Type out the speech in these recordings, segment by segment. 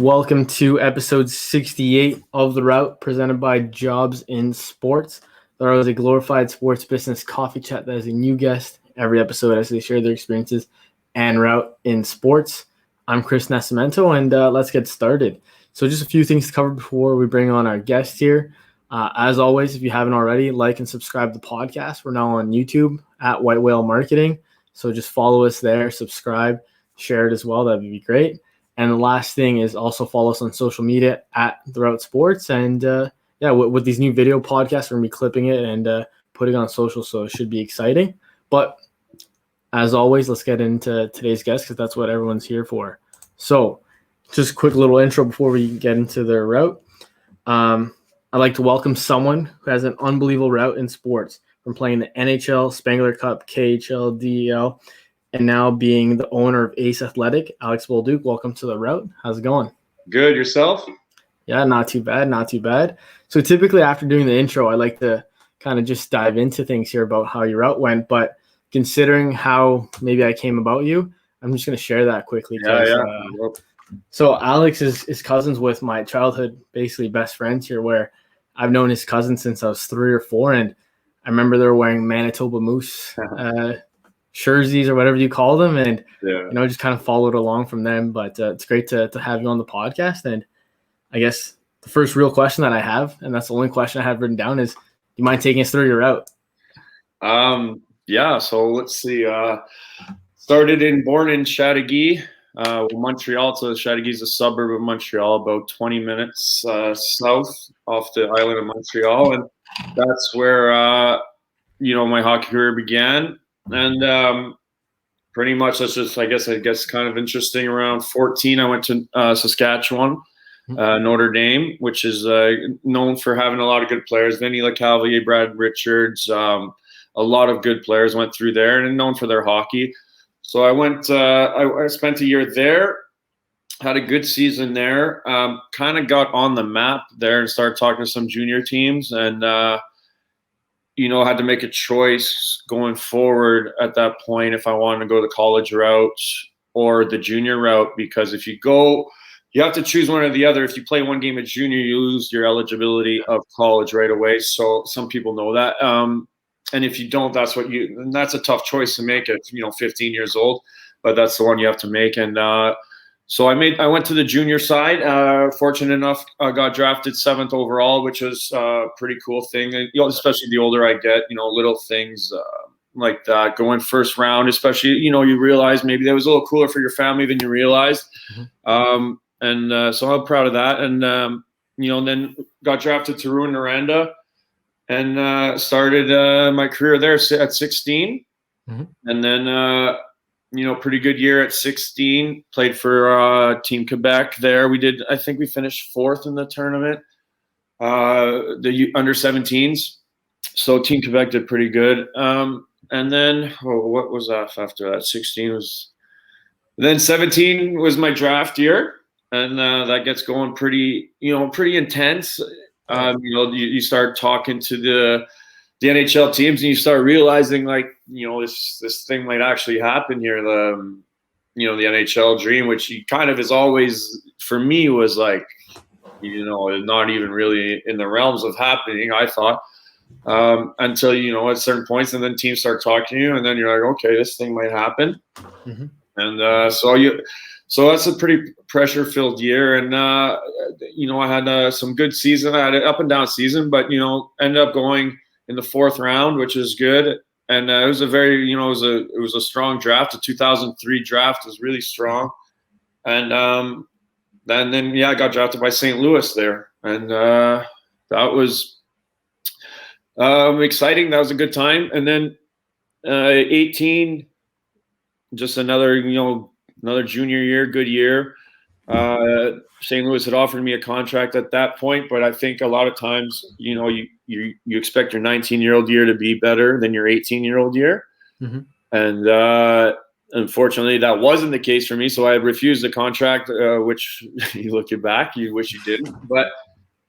Welcome to episode 68 of The Route, presented by Jobs in Sports. The Route is a glorified sports business coffee chat that is a new guest every episode as they share their experiences and route in sports. I'm Chris Nascimento, and let's get started. So just a few things to cover before we bring on our guest here. As always, if you haven't already, like and subscribe to the podcast. We're now on YouTube at White Whale Marketing. So just follow us there, subscribe, share it as well. That would be great. And the last thing is also follow us on social media at The Route Sports. And with these new video podcasts, we're going to be clipping it and putting it on social. So it should be exciting. But as always, let's get into today's guest because that's what everyone's here for. So just a quick little intro before we get into the route. I'd like to welcome someone who has an unbelievable route in sports, from playing the NHL, Spengler Cup, KHL, DEL, and now being the owner of Ace Athletik. Alex Bolduc, welcome to the route. How's it going? Good. Yourself? Yeah, not too bad. So typically after doing the intro, I like to kind of just dive into things here about how your route went. But considering how maybe I came about you, I'm just going to share that quickly. So Alex is cousins with my childhood, basically best friends here, where I've known his cousin since I was 3 or 4. And I remember they were wearing Manitoba Moose jerseys or whatever you call them. And, just kind of followed along from them. But it's great to have you on the podcast. And I guess the first real question that I have, and that's the only question I have written down, is, do you mind taking us through your route? So let's see. Born in Chateauguay, Montreal. So Chateauguay is a suburb of Montreal, about 20 minutes south off the island of Montreal. And that's where, my hockey career began. And pretty much that's just, I guess kind of interesting. Around 14, I went to Saskatchewan, Notre Dame, which is known for having a lot of good players. Vinny LeCavalier, Brad Richards, a lot of good players went through there and known for their hockey. So I went, I spent a year there, had a good season there, kind of got on the map there and started talking to some junior teams and, had to make a choice going forward at that point if I wanted to go the college route or the junior route, because if you go, you have to choose one or the other. If you play one game at junior, you lose your eligibility of college right away. So some people know that. And if you don't, that's a tough choice to make at 15 years old, but that's the one you have to make. And so I went to the junior side. Fortunate enough, I got drafted 7th overall, which was a pretty cool thing. And especially the older I get, little things like that. Going first round, especially you realize maybe that was a little cooler for your family than you realized. Mm-hmm. So I'm proud of that. And then got drafted to Rouyn-Noranda. And started my career there at 16. Mm-hmm. And then, pretty good year at 16. Played for Team Quebec there. I think we finished 4th in the tournament, the under 17s. So Team Quebec did pretty good. And then, what was that after that? 16 was – then 17 was my draft year. And that gets going pretty intense. You start talking to the NHL teams and you start realizing this thing might actually happen here. The NHL dream, which kind of is always for me was not even really in the realms of happening, I thought, until, at certain points, and then teams start talking to you and then you're like, okay, this thing might happen. Mm-hmm. And so that's a pretty pressure-filled year, and I had some good season. I had an up-and-down season, but ended up going in the 4th round, which is good. And it was a very, it was a strong draft. The 2003 draft was really strong, and then I got drafted by St. Louis there, and that was exciting. That was a good time. And then 18, just another junior year, good year. St. Louis had offered me a contract at that point, but I think a lot of times, you expect your 19-year-old year to be better than your 18-year-old year. Mm-hmm. And unfortunately, that wasn't the case for me. So I refused the contract, which you look back, you wish you didn't. But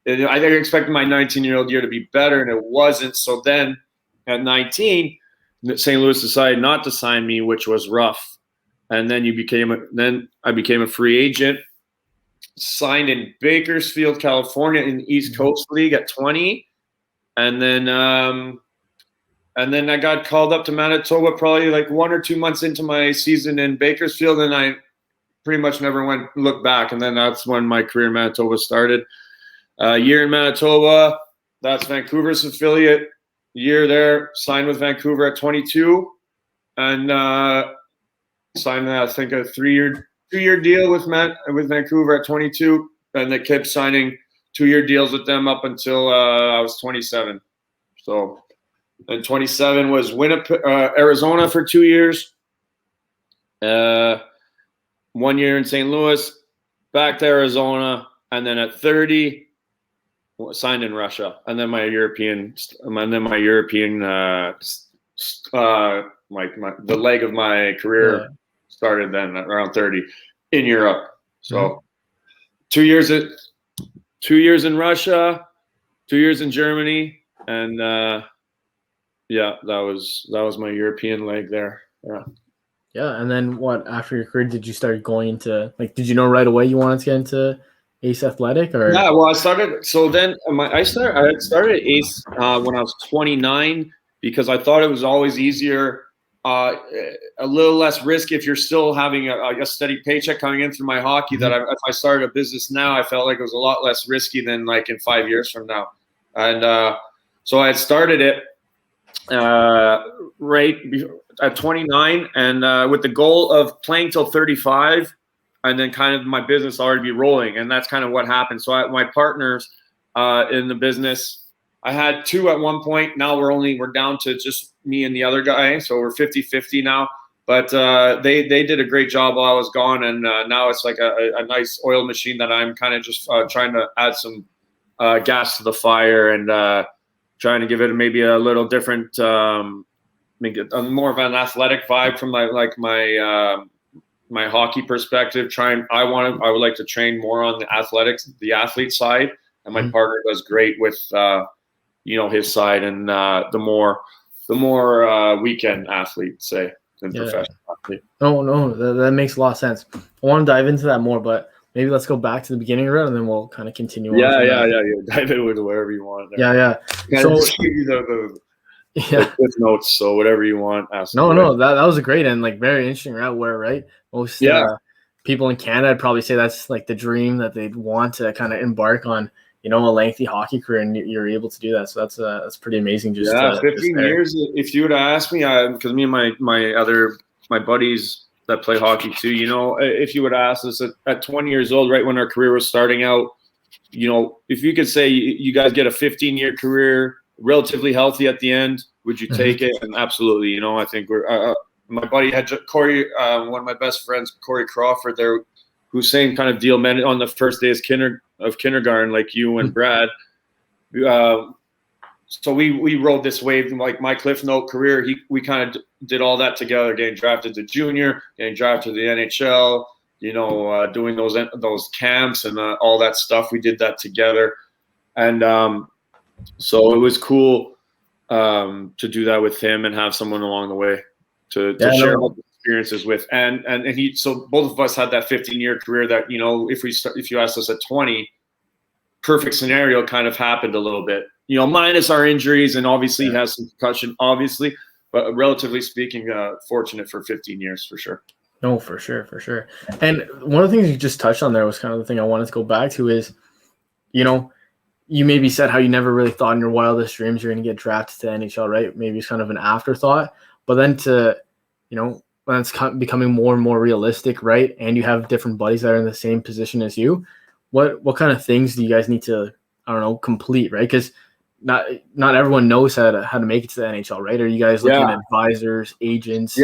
I expected my 19-year-old year to be better, and it wasn't. So then at 19, St. Louis decided not to sign me, which was rough. And then I became a free agent. signed in Bakersfield, California in the East Coast League at 20. And then I got called up to Manitoba probably like 1 or 2 months into my season in Bakersfield, and I pretty much never looked back. And then that's when my career in Manitoba started. Year in Manitoba, that's Vancouver's affiliate. Year there, signed with Vancouver at 22, and signed I think a 2-year deal with Vancouver at 22, and they kept signing 2-year deals with them up until I was 27. So, and 27 was Arizona for 2 years. 1 year in St. Louis, back to Arizona, and then at 30, signed in Russia. And then the leg of my career started then around 30 in Europe. So 2 years in Russia, 2 years in Germany, and that was my European leg there. Yeah, and then what, after your career, did you start going into, like, did you know right away you wanted to get into Ace Athletik? Or yeah, well, I started. So then I started at Ace when I was 29 because I thought it was always easier, a little less risk if you're still having a steady paycheck coming in through my hockey. That if I started a business now, I felt like it was a lot less risky than like in 5 years from now. And so I started it right at 29, and with the goal of playing till 35, and then kind of my business already be rolling, and that's kind of what happened. So my partners in the business, I had 2 at one point. Now we're down to just me and the other guy, so we're 50-50 now. But they did a great job while I was gone, and now it's like a nice oil machine that I'm kind of just trying to add some gas to the fire, and trying to give it maybe a little different, more of an athletic vibe from my hockey perspective. I would like to train more on the athlete side, and my partner does great with his side, and the more weekend athlete, say, than professional athlete. No, that makes a lot of sense. I want to dive into that more, but maybe let's go back to the beginning of it, and then we'll kind of continue. Yeah. Dive into wherever you want. There. Yeah. So give you the notes. So whatever you want, ask. No, that was a great and like very interesting route. Where right, most people in Canada I'd probably say that's like the dream that they'd want to kind of embark on. A lengthy hockey career, and you're able to do that. So that's pretty amazing. 15 years. If you would ask me, because me and my buddies that play hockey too, if you would ask us at 20 years old, right when our career was starting out, if you could say you guys get a 15-year career, relatively healthy at the end, would you take it? And absolutely. I think my buddy had Corey, one of my best friends, Corey Crawford, there, who's same kind of deal, man, on the first day of kindergarten, like you and Brad. So we rode this wave, like my Cliff Note career. We kind of did all that together, getting drafted to junior, getting drafted to the NHL, doing those camps and all that stuff. We did that together, and so it was cool to do that with him and have someone along the way to share all the experiences with. And so both of us had that 15-year career that, if you asked us at 20, perfect scenario kind of happened a little bit, minus our injuries, and obviously he has some concussion, obviously, but relatively speaking, fortunate for 15 years for sure. No, for sure. And one of the things you just touched on there was kind of the thing I wanted to go back to is, you maybe said how you never really thought in your wildest dreams you're going to get drafted to NHL, right? Maybe it's kind of an afterthought, but then when it's becoming more and more realistic, right? And you have different buddies that are in the same position as you. What kind of things do you guys need to, complete, right? Because not everyone knows how to make it to the NHL, right? Are you guys looking at advisors, agents?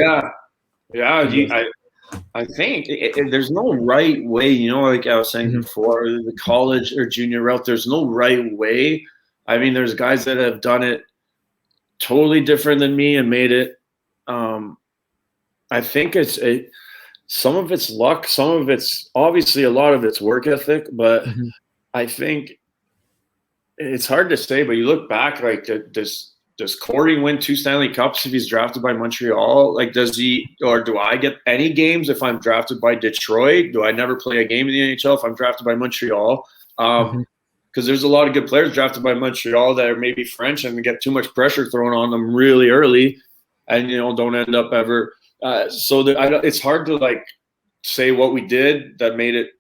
I think there's no right way, like I was saying before, the college or junior route, there's no right way. I mean, there's guys that have done it totally different than me and made it. I think some of it's luck, some of it's obviously a lot of it's work ethic, but I think it's hard to say, but you look back, like this does Corey win 2 Stanley Cups if he's drafted by Montreal? Like, does he, or do I get any games if I'm drafted by Detroit? Do I never play a game in the NHL if I'm drafted by Montreal? Because there's a lot of good players drafted by Montreal that are maybe French and get too much pressure thrown on them really early, and don't end up ever. It's hard to like say what we did that made it.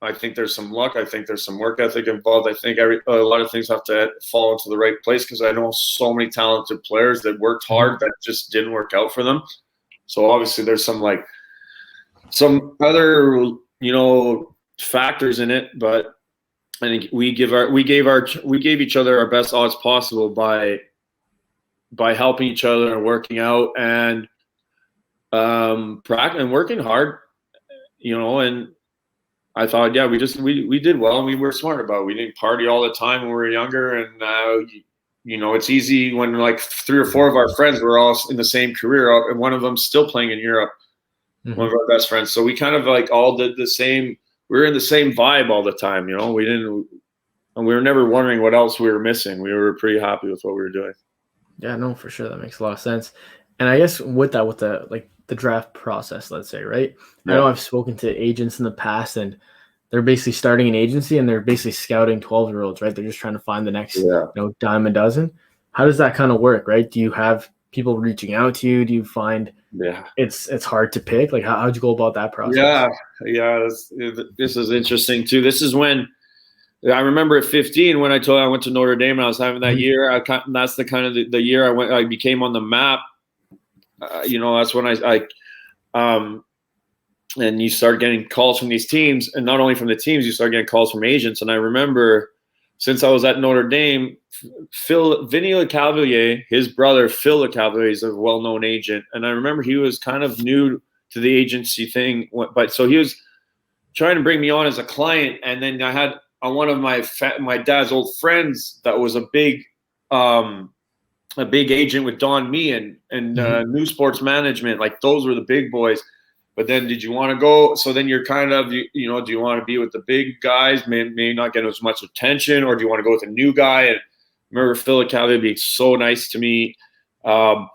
I think there's some luck. I think there's some work ethic involved. I think a lot of things have to fall into the right place because I know so many talented players that worked hard that just didn't work out for them. So obviously there's some other factors in it, but I think we gave each other our best odds possible by helping each other and working out and practicing and working hard, and I thought, yeah, we did well and we were smart about it. We didn't party all the time when we were younger. And, it's easy when like 3 or 4 of our friends were all in the same career and one of them still playing in Europe, one of our best friends. So we kind of like all did the same. We were in the same vibe all the time, we were never wondering what else we were missing. We were pretty happy with what we were doing. Yeah, no, for sure. That makes a lot of sense. And I guess with the draft process, let's say, right? Yeah. I know I've spoken to agents in the past and they're basically starting an agency and they're basically scouting 12-year-olds, right? They're just trying to find the next, dime a dozen. How does that kind of work, right? Do you have people reaching out to you? Do you find it's hard to pick? Like, how'd you go about that process? Yeah. This is interesting too. This is when I remember at 15 when I told you I went to Notre Dame and I was having that year. That's the kind of the year I became on the map. That's when and you start getting calls from these teams, and not only from the teams, you start getting calls from agents. And I remember, since I was at Notre Dame, Vinny Lecavalier, his brother Phil Lecavalier, is a well-known agent, and I remember he was kind of new to the agency thing, but so he was trying to bring me on as a client. And then I had one of my dad's old friends that was a big agent with Don Meehan and New Sports Management. Like, those were the big boys. But then did you want to go? So then you're kind of, do you want to be with the big guys, may not get as much attention, or do you want to go with a new guy? And I remember Phil Lecavalier being so nice to me, and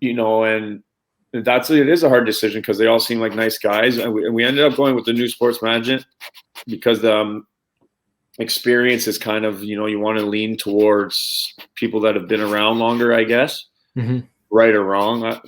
it is a hard decision because they all seem like nice guys. And we ended up going with the New Sports Management because experience is kind of, you want to lean towards people that have been around longer, I guess, right or wrong.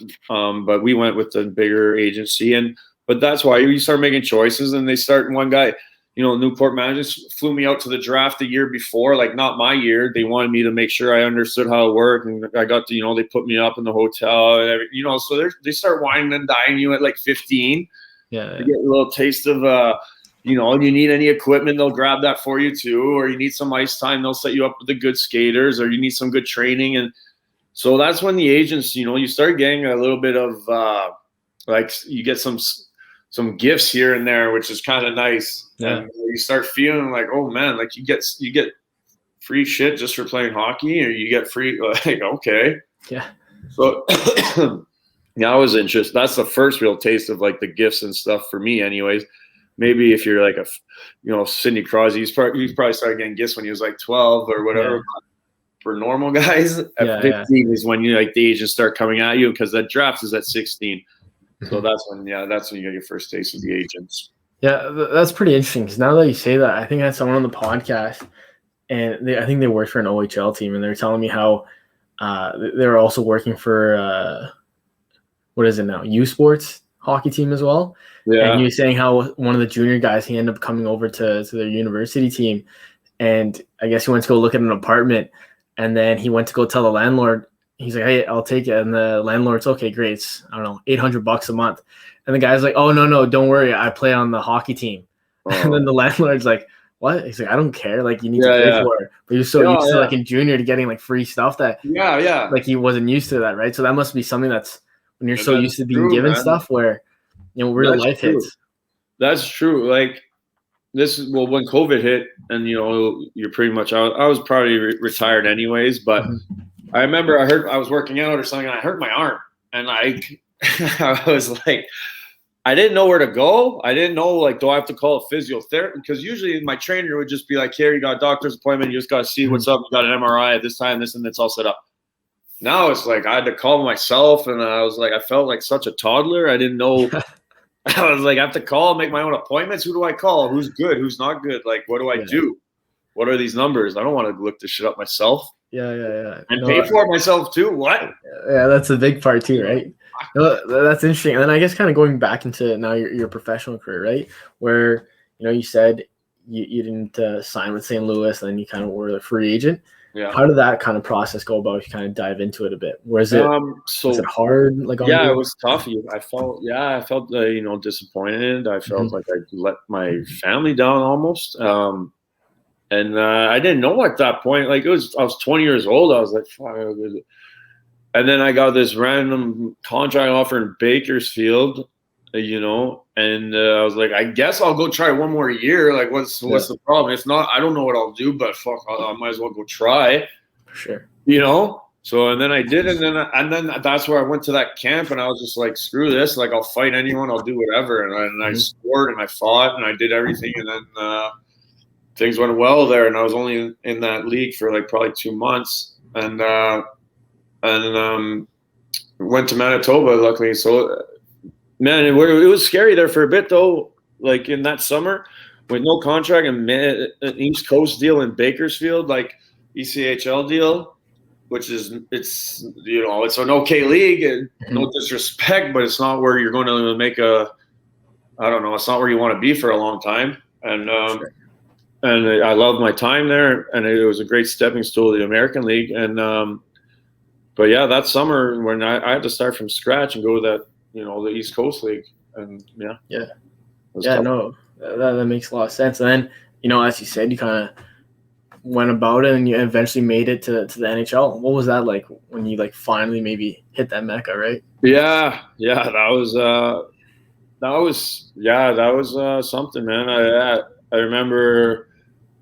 But we went with the bigger agency, but that's why you start making choices. And one guy, Newport Management flew me out to the draft the year before, like not my year. They wanted me to make sure I understood how it worked, and I got to, they put me up in the hotel and everything, so they start whining and dying you at like 15. Yeah. You get a little taste of you need any equipment, they'll grab that for you too, or you need some ice time, they'll set you up with the good skaters, or you need some good training. And so that's when the agents, you start getting a little bit of you get some gifts here and there, which is kind of nice. Yeah. And you start feeling like, oh man, like you get free shit just for playing hockey, or you get free, like, okay. Yeah. So yeah, I was interested. That's the first real taste of like the gifts and stuff for me anyways. Maybe if you're like Sidney Crosby, he's probably started getting gifts when he was like 12 or whatever. Yeah. For normal guys, at 15 is when the agents start coming at you, because that draft is at 16. So that's when you get your first taste of the agents. Yeah, that's pretty interesting, because now that you say that, I think I had someone on the podcast, and I think they worked for an OHL team, and they were telling me how they were also working for what is it now, U Sports hockey team as well. Yeah. And you were saying how one of the junior guys, he ended up coming over to their university team, and I guess he went to go look at an apartment, and then he went to go tell the landlord. He's like, hey, I'll take it. And the landlord's, okay, great. It's, I don't know, $800 a month. And the guy's like, oh, no, don't worry. I play on the hockey team. Oh. And then the landlord's like, what? He's like, I don't care. Like, you need to pay for it. But he was so used to, like, in junior to getting, like, free stuff that, like, he wasn't used to that, right? So that must be something that's, when you're so used to being given stuff, where, real life hits. That's true. Like, when COVID hit, and, you're pretty much, I was probably retired anyways, but I remember I was working out or something, and I hurt my arm, and I was like, I didn't know where to go. I didn't know, like, do I have to call a physiotherapist? Because usually my trainer would just be like, here, you got a doctor's appointment. You just got to see what's up. You got an MRI at this time, this, and it's all set up. Now it's like I had to call myself, and I felt like such a toddler. I didn't know. I was like, I have to call, make my own appointments. Who do I call? Who's good? Who's not good? Like, what do I do? What are these numbers? I don't want to look this shit up myself. Yeah. And pay for it myself too. What? Yeah, that's a big part too, right? No, that's interesting. And then I guess kind of going back into now your professional career, right? Where, you said you didn't sign with St. Louis, and then you kind of were a free agent. Yeah. How did that kind of process go about if you kind of dive into it a bit? Was it hard? Like, it was tough. I felt disappointed. I felt like I let my family down almost. And I didn't know at that point. Like I was 20 years old. I was like, fuck. And then I got this random contract offer in Bakersfield, and I was like, I guess I'll go try one more year. Like, what's the problem? If not, I don't know what I'll do, but fuck, I might as well go try. For sure. So, and then I did, and then that's where I went to that camp, and I was just like, screw this. Like, I'll fight anyone. I'll do whatever. And I scored, and I fought, and I did everything. And then things went well there, and I was only in that league for like probably 2 months. And went to Manitoba, luckily. So, man, it was scary there for a bit, though. Like in that summer, with no contract and an East Coast deal in Bakersfield, like ECHL deal, which is it's an okay league, and no disrespect, but it's not where you're going to make it's not where you want to be for a long time. And and I loved my time there, and it was a great stepping stool to the American League. And but yeah, that summer when I had to start from scratch and go to that, the East Coast League, and no, that makes a lot of sense. And then, as you said, you kind of went about it, and you eventually made it to the NHL. What was that like when you finally maybe hit that mecca, right? Yeah, that was something, man. I remember.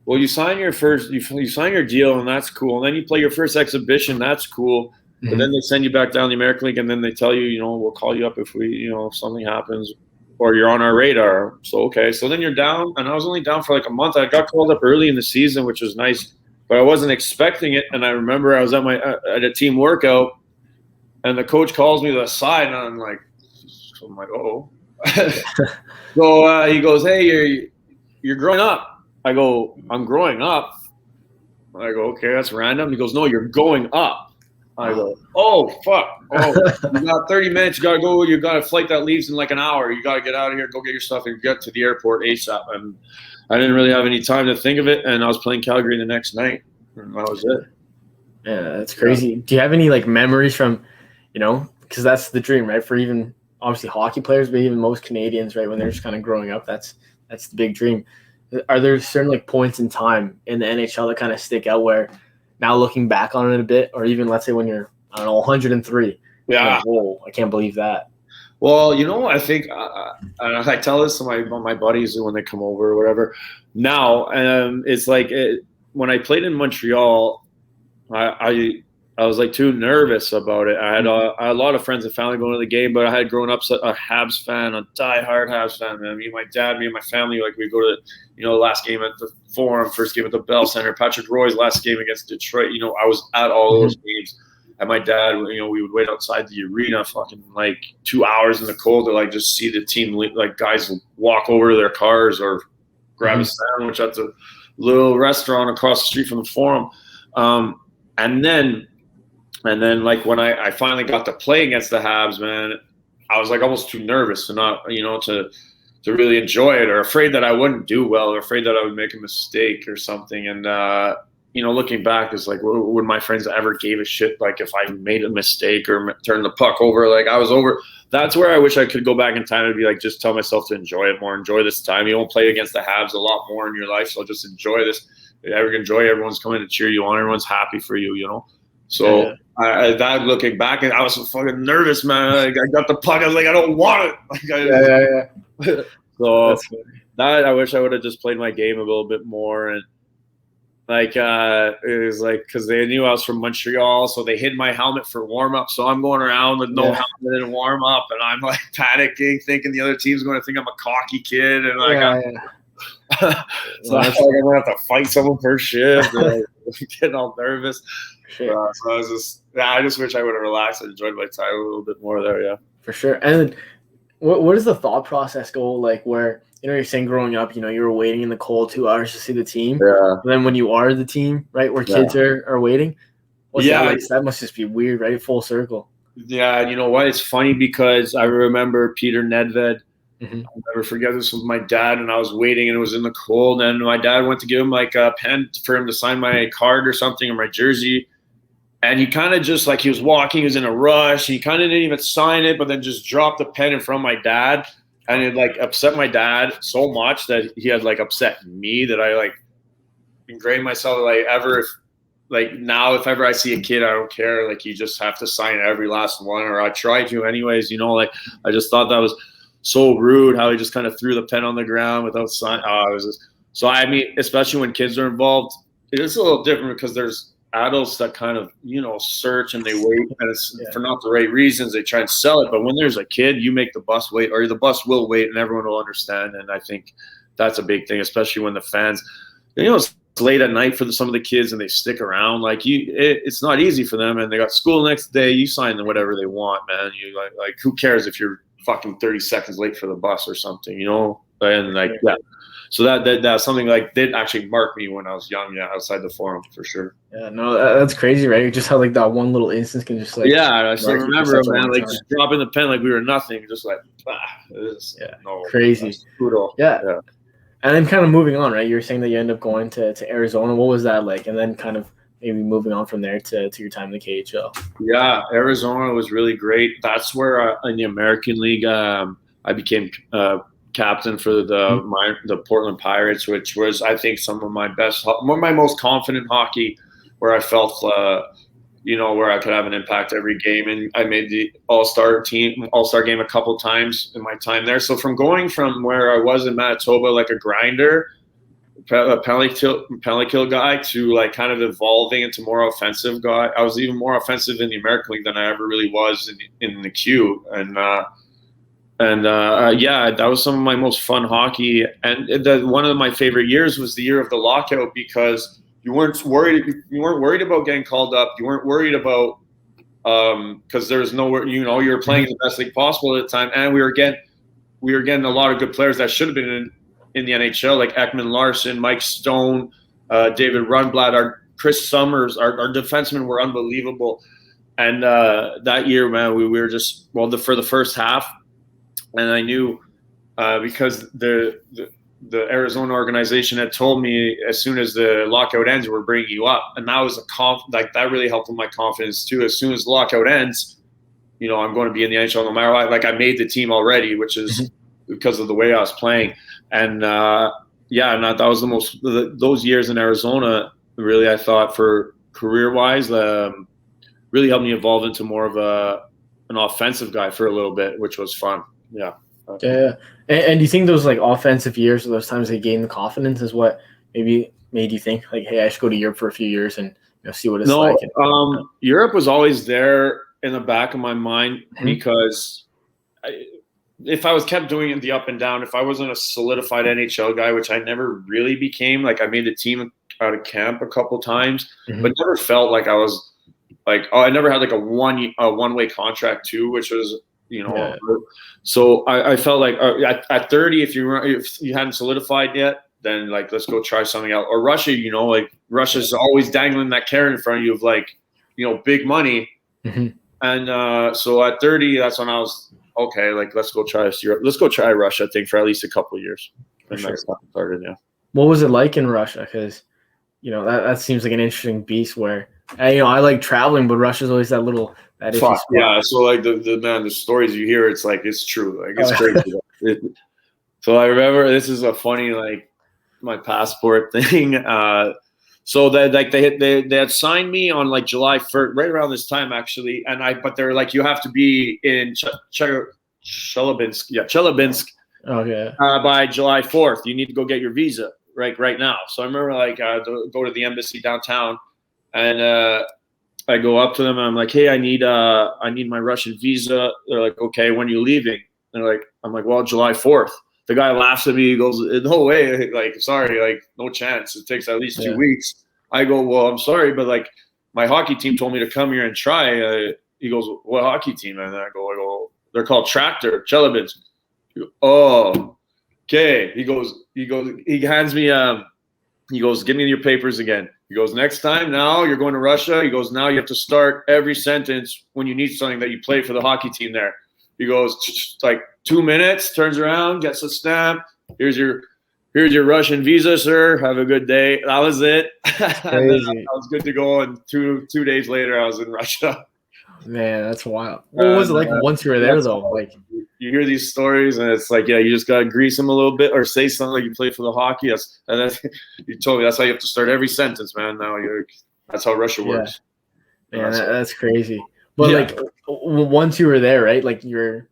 Well, you sign your deal, and that's cool. And then you play your first exhibition, that's cool. But then they send you back down the American League, and then they tell you, we'll call you up if if something happens, or you're on our radar. So, okay. So then you're down, and I was only down for like a month. I got called up early in the season, which was nice, but I wasn't expecting it. And I remember I was at a team workout, and the coach calls me to the side, and I'm like, oh. So he goes, hey, you're growing up. I go, I'm growing up. I go, okay, that's random. He goes, no, you're going up. I go, oh, fuck. Oh, you got 30 minutes. You got to go. You got a flight that leaves in like an hour. You got to get out of here, go get your stuff, and get to the airport ASAP. And I didn't really have any time to think of it. And I was playing Calgary the next night. And that was it. Yeah, that's crazy. Yeah. Do you have any memories from, because that's the dream, right? For even obviously hockey players, but even most Canadians, right? When they're just kind of growing up, that's the big dream. Are there certain points in time in the NHL that kind of stick out where now looking back on it a bit, or even let's say when you're, 103. Yeah. Whoa, I can't believe that. Well, I think I tell this to my buddies when they come over or whatever. Now, it's like when I played in Montreal, I was too nervous about it. I had a lot of friends and family going to the game, but I had grown up a Habs fan, a diehard Habs fan, man. Me and my dad, me and my family, we go to, last game at the Forum, first game at the Bell Center, Patrick Roy's last game against Detroit. I was at all those games. And my dad, we would wait outside the arena, fucking 2 hours in the cold to just see the team, guys walk over to their cars or grab a sandwich at the little restaurant across the street from the Forum. And then when I finally got to play against the Habs, man, I was almost too nervous to not, to really enjoy it, or afraid that I wouldn't do well, or afraid that I would make a mistake or something. And, looking back is would my friends ever gave a shit if I made a mistake or turned the puck over? I was over. That's where I wish I could go back in time and be just tell myself to enjoy it more, enjoy this time. You won't play against the Habs a lot more in your life, so just enjoy this. Enjoy everyone's coming to cheer you on, everyone's happy for you, So that looking back, and I was so fucking nervous, man. I got the puck. I was I don't want it. Yeah. So that I wish I would have just played my game a little bit more, and it was because they knew I was from Montreal, so they hid my helmet for warm up. So I'm going around with no helmet and warm up, and I'm panicking, thinking the other team's going to think I'm a cocky kid, and so I'm going to have to fight someone per shift, and getting all nervous. Sure. So I was just, I just wish I would have relaxed and enjoyed my time a little bit more there. Yeah. For sure. And what does the thought process go like where, you're saying growing up, you were waiting in the cold 2 hours to see the team. Yeah. And then when you are the team, right, where kids are waiting, what's that like? That must just be weird, right? Full circle. Yeah. You know what? It's funny because I remember Peter Nedved. Mm-hmm. I'll never forget this with my dad, and I was waiting and it was in the cold, and my dad went to give him like a pen for him to sign my card or something or my jersey. And he kind of just like he was walking, he was in a rush. He kind of didn't even sign it, but then just dropped the pen in front of my dad. And it like upset my dad so much that he had like upset me that I like ingrained myself like ever now if ever I see a kid, I don't care. Like you just have to sign every last one, or I try to anyways. Like I just thought that was so rude how he just kind of threw the pen on the ground without sign. It was just, so I mean, especially when kids are involved, it is a little different because there's adults that kind of search and they wait, and it's for not the right reasons. They try and sell it, but when there's a kid, you make the bus wait, or the bus will wait, and everyone will understand. And I think that's a big thing, especially when the fans, it's late at night for some of the kids, and they stick around. Like it's not easy for them, and they got school next day. You sign them whatever they want, man. You like who cares if you're fucking 30 seconds late for the bus or something, and like so that's something like did actually mark me when I was young, outside the forum for sure. Yeah, no, that's crazy, right? Just how like that one little instance can just like I still remember, man, like just dropping the pen like we were nothing, just like crazy. Brutal. Yeah. And then kind of moving on, right? You were saying that you end up going to Arizona. What was that like? And then kind of maybe moving on from there to your time in the KHL. Yeah, Arizona was really great. That's where in the American League I became captain for the Portland Pirates, which was, I think, one of my most confident hockey, where I felt where I could have an impact every game. And I made the all-star game a couple times in my time there. So going from where I was in Manitoba, like a grinder, a penalty kill guy, to like kind of evolving into more offensive guy. I was even more offensive in the American League than I ever really was in the Q. And that was some of my most fun hockey. And one of my favorite years was the year of the lockout, because you weren't worried about getting called up. You weren't worried about because there was nowhere. You were playing the best league possible at the time, and we were getting a lot of good players that should have been in the NHL, like Ekman Larson, Mike Stone, David Rundblad, our Chris Summers, our defensemen were unbelievable. And that year, man, we were just for the first half. And I knew because the Arizona organization had told me as soon as the lockout ends, we're bringing you up, and that was that really helped with my confidence too. As soon as the lockout ends, I'm going to be in the NHL no matter what. Like I made the team already, which is because of the way I was playing, and that was those years in Arizona. Really, I thought for career wise, really helped me evolve into more of an offensive guy for a little bit, which was fun. Yeah. Yeah. And do you think those like offensive years, or those times they gained the confidence, is what maybe made you think like, hey, I should go to Europe for a few years and see what it's like? Europe was always there in the back of my mind, because if I was kept doing the up and down, if I wasn't a solidified NHL guy, which I never really became, like I made the team out of camp a couple times, but never felt like I was like, I never had like a one-way contract too, which was, so I felt like at 30, if you hadn't solidified yet, then like, let's go try something else. Or Russia, like Russia's always dangling that carrot in front of you of like, big money. And so at 30, that's when I was, okay, like, let's go try Europe. Let's go try Russia, I think, for at least a couple of years. And that's how it started, yeah. What was it like in Russia? Because, that seems like an interesting beast where, I like traveling, but Russia's always that issue spot. Yeah, so like the stories you hear, it's like, it's true. Like, it's crazy. So I remember, this is a funny, like, my passport thing. So they had signed me on like July 1st, right around this time actually, but they're like, you have to be in Chelyabinsk, by July 4th. You need to go get your visa right now. So I remember like go to the embassy downtown, and I go up to them and I'm like, hey, I need my Russian visa. They're like, okay, when are you leaving? I'm like, well, July 4th. The guy laughs at me. He goes, no way. Like, sorry, like, no chance. It takes at least 2 weeks. I go, well, I'm sorry, but like, my hockey team told me to come here and try. He goes, what hockey team? And I go, they're called Tractor, Chelabins. Oh, okay. He hands me, he goes, give me your papers again. He goes, next time now you're going to Russia. He goes, now you have to start every sentence when you need something that you play for the hockey team there. He goes, like 2 minutes, turns around, gets a stamp. Here's your Russian visa, sir. Have a good day. That was it. And then I was good to go. And two days later, I was in Russia. Man, that's wild. What was it like once you were there, though? Like, you hear these stories, and it's like, yeah, you just gotta grease them a little bit, or say something like you played for the hockey. And then you told me that's how you have to start every sentence, man. Now that's how Russia works. Man, that's crazy. But like, once you were there, right? Like you're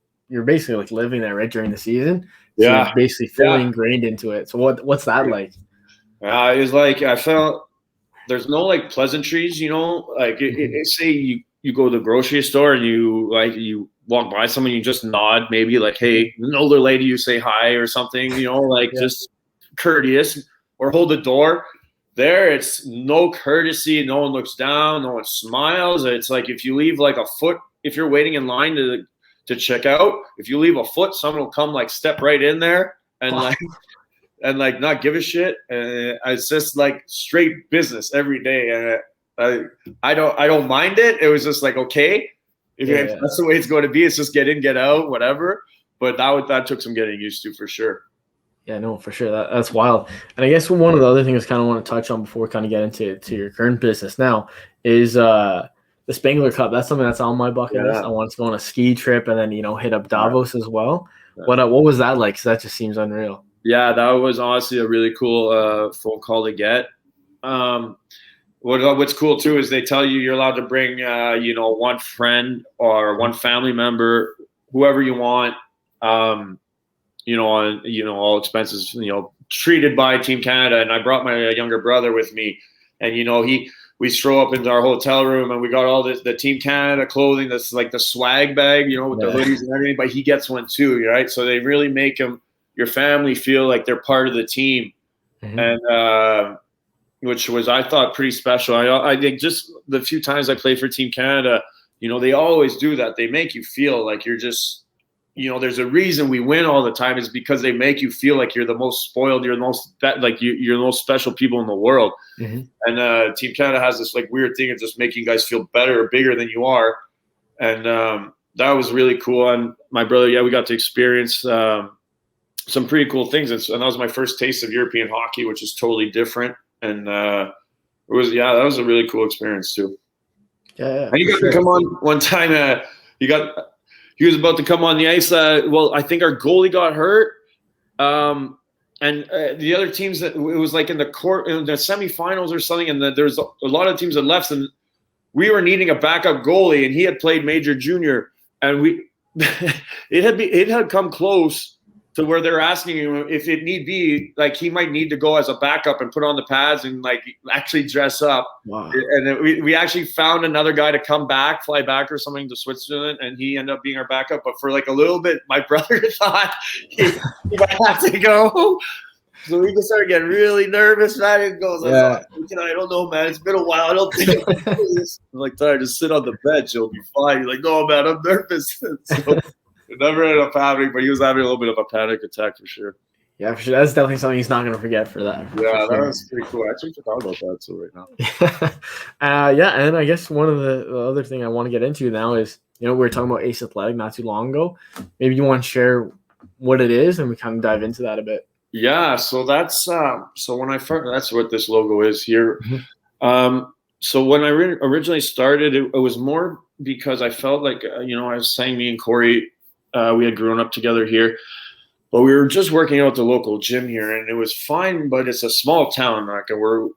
basically like living there, right, during the season. So you're basically fully ingrained into it. So what's that like? It was like I felt there's no like pleasantries, like say you go to the grocery store and you walk by someone, you just nod, maybe like, hey, an older lady, you say hi or something, just courteous, or hold the door. There, it's no courtesy. No one looks down. No one smiles. It's like if you leave like a foot, if you're waiting in line to check out, if you leave a foot, someone will come like step right in there and like not give a shit. And it's just like straight business every day. And I don't mind it. It was just like, okay, if that's the way it's going to be, it's just get in, get out, whatever. But that took some getting used to for sure. Yeah, no, for sure. That's wild. And I guess one of the other things I kind of want to touch on before we kind of get into your current business now is the Spengler Cup. That's something that's on my bucket list. I want to go on a ski trip and then, hit up Davos as well. Yeah. What was that like? Because that just seems unreal. Yeah, that was honestly a really cool phone call to get. What's cool too is they tell you you're allowed to bring one friend or one family member, whoever you want, on all expenses treated by Team Canada. And I brought my younger brother with me, and we throw up into our hotel room and we got all the Team Canada clothing, that's like the swag bag, with the hoodies and everything, but he gets one too, right? So they really make your family feel like they're part of the team. And which was, I thought, pretty special. I think just the few times I played for Team Canada, they always do that. They make you feel like you're just, there's a reason we win all the time, is because they make you feel like you're the most spoiled, you're the most you're the most special people in the world. And Team Canada has this like weird thing of just making you guys feel better or bigger than you are. And that was really cool. And my brother, we got to experience some pretty cool things. And that was my first taste of European hockey, which is totally different. And that was a really cool experience too. Yeah. And you got to come on one time. He was about to come on the ice. I think our goalie got hurt. And the other teams, it was like in the semifinals or something. And there's a lot of teams that left, and we were needing a backup goalie, and he had played major junior, and it had come close to where they're asking him if it need be, like he might need to go as a backup and put on the pads and like actually dress up. Wow. And we actually found another guy to fly back or something to Switzerland, and he ended up being our backup. But for like a little bit, my brother thought he might have to go. So we just started getting really nervous, man. He goes, I don't know, man. It's been a while. I don't think I can do this. I'm like, Tyler, just sit on the bench. You'll be fine. He's like, no, man, I'm nervous. So, it never ended up happening, but he was having a little bit of a panic attack for sure. Yeah, for sure. That's definitely something he's not going to forget for that. That was pretty cool. I actually forgot about that right now. And I guess one of the other thing I want to get into now is, we were talking about Ace Athletik not too long ago. Maybe you want to share what it is, and we kind of dive into that a bit. Yeah, so that's when I first, that's what this logo is here. So when I originally started, it was more because I felt like, I was saying, me and Corey, we had grown up together here, but we were just working out at the local gym here, and it was fine, but it's a small town. Like, we're,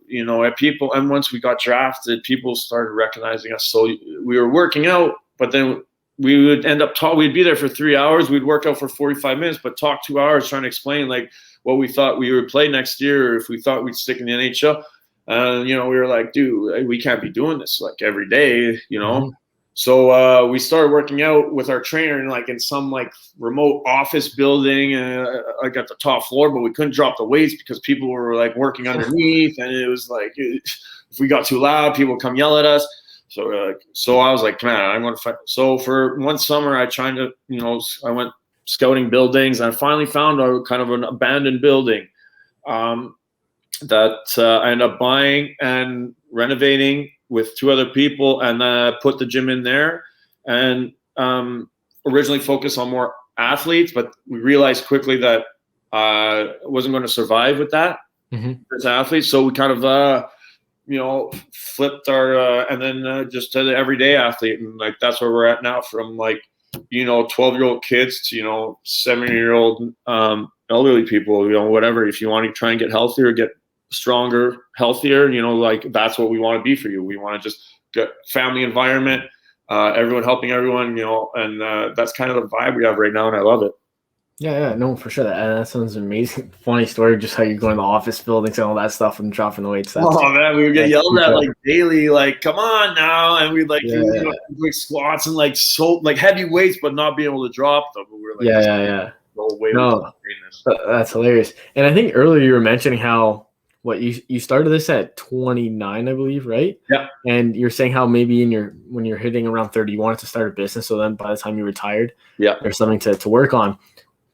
at people, and once we got drafted, people started recognizing us. So we were working out, but then we would end up we'd be there for 3 hours. We'd work out for 45 minutes, but talk 2 hours trying to explain like what we thought we would play next year, or if we thought we'd stick in the NHL. We were like, dude, we can't be doing this like every day, So we started working out with our trainer in some remote office building, like at the top floor, but we couldn't drop the weights because people were working underneath, and it was if we got too loud, people would come yell at us. So I was like, man, I'm going to fight. So for one summer, I tried to, I went scouting buildings, and I finally found a kind of an abandoned building that I ended up buying and renovating with 2 other people, and put the gym in there, and originally focused on more athletes, but we realized quickly that I wasn't going to survive with that as athletes. So we kind of, flipped our, and then just to the everyday athlete. And that's where we're at now, from 12-year-old kids to, 70-year-old elderly people, whatever. If you want to try and get healthier, get stronger, healthier, that's what we want to be for you. We want to just get family environment, everyone helping everyone, and that's kind of the vibe we have right now, and I love it. Yeah, no, for sure. That sounds amazing. Funny story, just how you're going to the office buildings and all that stuff and dropping the weights. Man, we would get yelled at daily, come on now, and we'd do squats and heavy weights, but not being able to drop them. We were no way. No, that's hilarious. And I think earlier you were mentioning how you started this at 29, I believe, right? Yeah. And you're saying how maybe when you're hitting around 30, you wanted to start a business. So then by the time you retired, there's something to work on.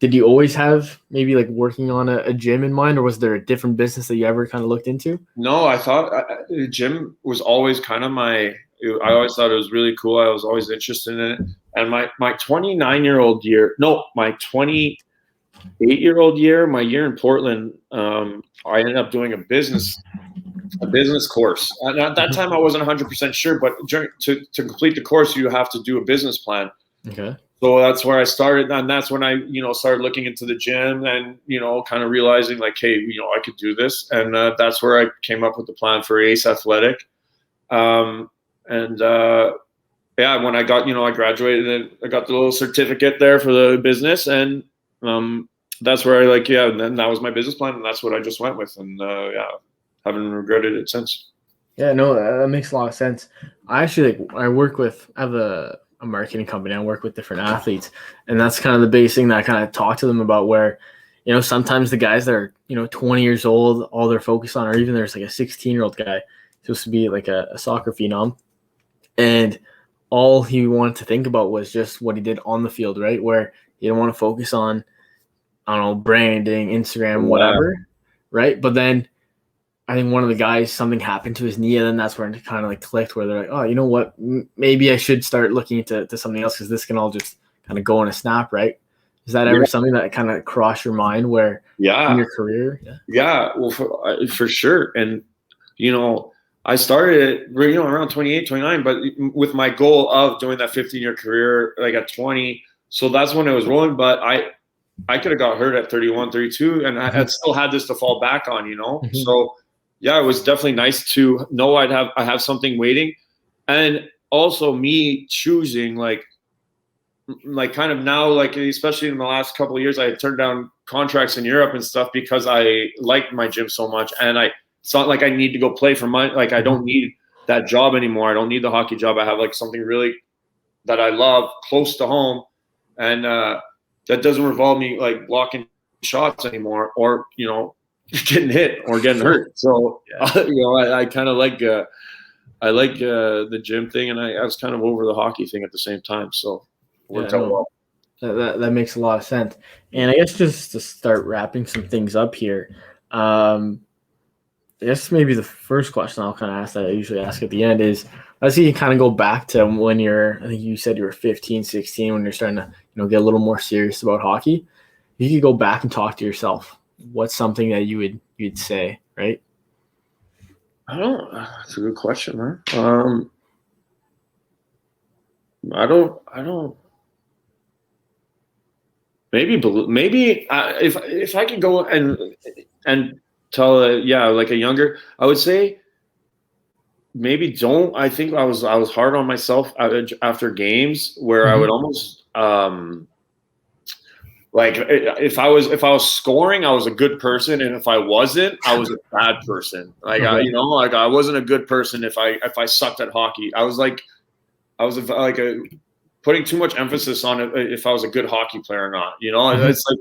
Did you always have maybe working on a gym in mind, or was there a different business that you ever kind of looked into? No, I thought the gym was always kind of I always thought it was really cool. I was always interested in it. And my 29-year-old year, no, my 28-year-old year, my year in Portland, I ended up doing a business course. And at that time, I wasn't 100% sure, but to complete the course, you have to do a business plan. Okay. So that's where I started, and that's when I, started looking into the gym and, kind of realizing hey, I could do this. And that's where I came up with the plan for Ace Athletik. When I got, I graduated and I got the little certificate there for the business, and that's where and then that was my business plan, and that's what I just went with, and haven't regretted it since. Yeah, no, that makes a lot of sense. I actually I have a marketing company. I work with different athletes, and that's kind of the biggest thing that I kind of talk to them about, where sometimes the guys that are 20 years old, all they're focused on, or even there's a 16-year-old guy supposed to be a soccer phenom, and all he wanted to think about was just what he did on the field, right? Where he didn't want to focus on, I don't know, branding, Instagram, whatever, right? But then I think one of the guys, something happened to his knee, and then that's where it kind of clicked, where they're like, oh, you know what? Maybe I should start looking into something else, because this can all just kind of go in a snap, right? Is that ever something that kind of crossed your mind where in your career? Yeah, well, for sure. And, I started around 28, 29, but with my goal of doing that 15-year career, at 20. So that's when it was rolling, but I could have got hurt at 31, 32, and I still had this to fall back on, So yeah, it was definitely nice to know I have something waiting. And also me choosing kind of now, especially in the last couple of years, I had turned down contracts in Europe and stuff because I liked my gym so much. And it's not like I need to go play for money. I don't need that job anymore. I don't need the hockey job. I have something really that I love close to home. And that doesn't revolve me blocking shots anymore, or, getting hit or getting hurt. So, I kind of the gym thing, and I was kind of over the hockey thing at the same time. So it worked out well. That makes a lot of sense. And I guess just to start wrapping some things up here, I guess maybe the first question I'll kind of ask that I usually ask at the end is, let's see, you kind of go back to when I think you said you were 15, 16, when you're starting to, get a little more serious about hockey. You could go back and talk to yourself. What's something that you'd say, right? That's a good question, man. I don't. Maybe if I could go and tell a younger, I would say maybe don't. I think I was hard on myself after games, where I would almost if I was scoring, I was a good person, and if I wasn't, I was a bad person. I wasn't a good person if I sucked at hockey. I was I was like putting too much emphasis on it if I was a good hockey player or not. You know, Mhm. it's like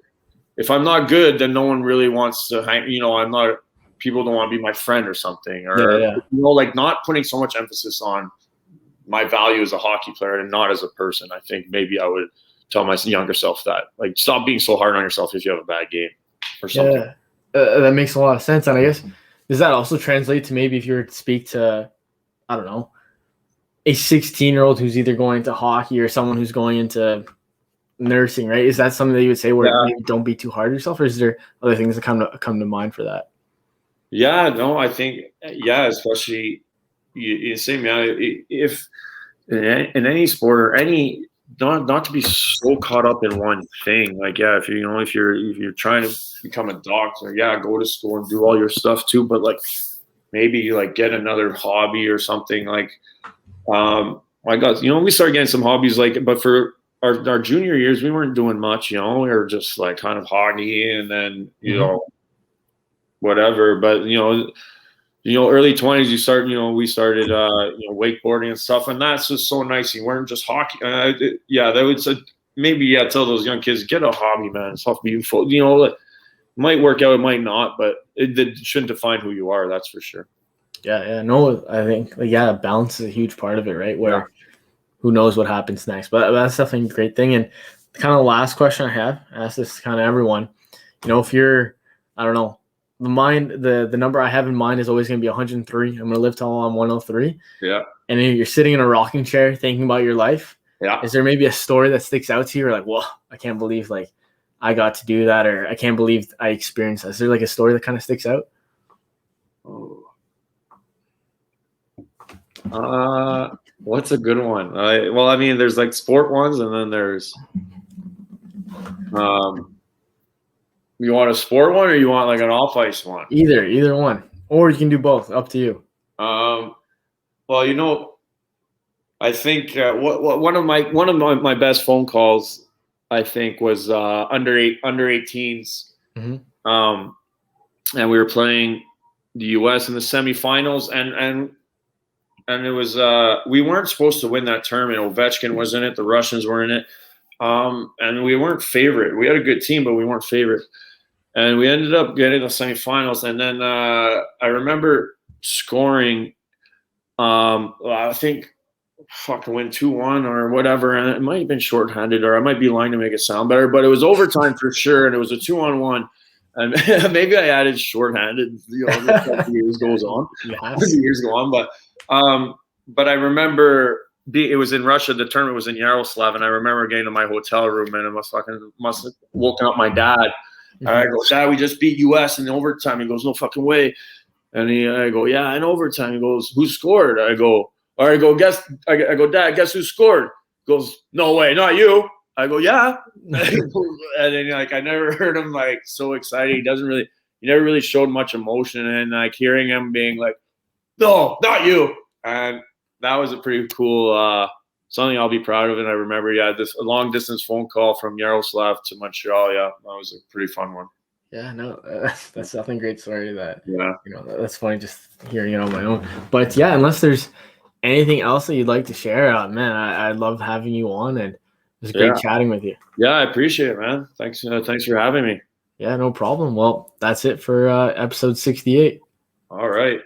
if I'm not good, then no one really wants to hang. You know, I'm not. People don't want to be my friend or something, or Yeah. you know, like not putting so much emphasis on my value as a hockey player and not as a person. I think maybe I would tell my younger self that, like, stop being so hard on yourself if you have a bad game or something. Yeah. That makes a lot of sense. And I guess, does that also translate to maybe if you were to speak to, I don't know, a 16-year-old who's either going to hockey or someone who's going into nursing, right? Is that something that you would say where Yeah. maybe don't be too hard on yourself, or is there other things that come to mind for that? Yeah, no, I think, yeah, especially you say, man, if in any sport or any, not to be so caught up in one thing. Like, yeah, if you're trying to become a doctor, yeah, go to school and do all your stuff too. But like, maybe you like get another hobby or something. Like, I got, we started getting some hobbies, like, but for our junior years, we weren't doing much. We were just like kind of hockey, and then whatever. But early 20s, you start, we started, wakeboarding and stuff. And that's just so nice. You weren't just hockey. That would say, maybe, tell those young kids, get a hobby, man. It's all beautiful. It might work out, it might not, but it shouldn't define who you are. That's for sure. Yeah. No, I think, balance is a huge part of it, right? Where who knows what happens next. But that's definitely a great thing. And the kind of last question I have, I ask this to kind of everyone, if you're, I don't know, the number I have in mind is always going to be 103. I'm going to live till I'm 103. Yeah. And you're sitting in a rocking chair thinking about your life. Yeah. Is there maybe a story that sticks out to you? Or like, well, I can't believe like I got to do that, or I can't believe I experienced that. Is there like a story that kind of sticks out? What's a good one? Well, I mean, there's like sport ones, and then there's you want a sport one, or you want like an off ice one? Either one, or you can do both. Up to you. Well, I think one of my best phone calls, I think, was under 18s, and we were playing the U.S. in the semifinals, and it was we weren't supposed to win that tournament. Ovechkin was in it, the Russians were in it, and we weren't favorite. We had a good team, but we weren't favorite, and we ended up getting the semifinals. And then I remember scoring. I think fucking win 2-1 or whatever, and it might have been shorthanded, or I might be lying to make it sound better, but it was overtime for sure, and it was a 2-on-1, and maybe I added shorthanded. As the years goes on, but I remember it was in Russia. The tournament was in Yaroslav, and I remember getting to my hotel room, and I must have woken up my dad. I go, Dad, we just beat US in overtime. He goes, no fucking way. And I go, yeah, in overtime. He goes, who scored? I go, Dad, guess who scored? He goes, no way, not you. I go, yeah. And then I never heard him so excited. He never really showed much emotion. And hearing him being like, no, not you. And that was a pretty cool, something I'll be proud of. And I remember, this a long distance phone call from Yaroslav to Montreal. Yeah, that was a pretty fun one. Yeah, no, that's definitely a great story. That's funny just hearing it on my own. But yeah, unless there's anything else that you'd like to share, man, I love having you on, and it was great chatting with you. Yeah, I appreciate it, man. Thanks for having me. Yeah, no problem. Well, that's it for episode 68. All right.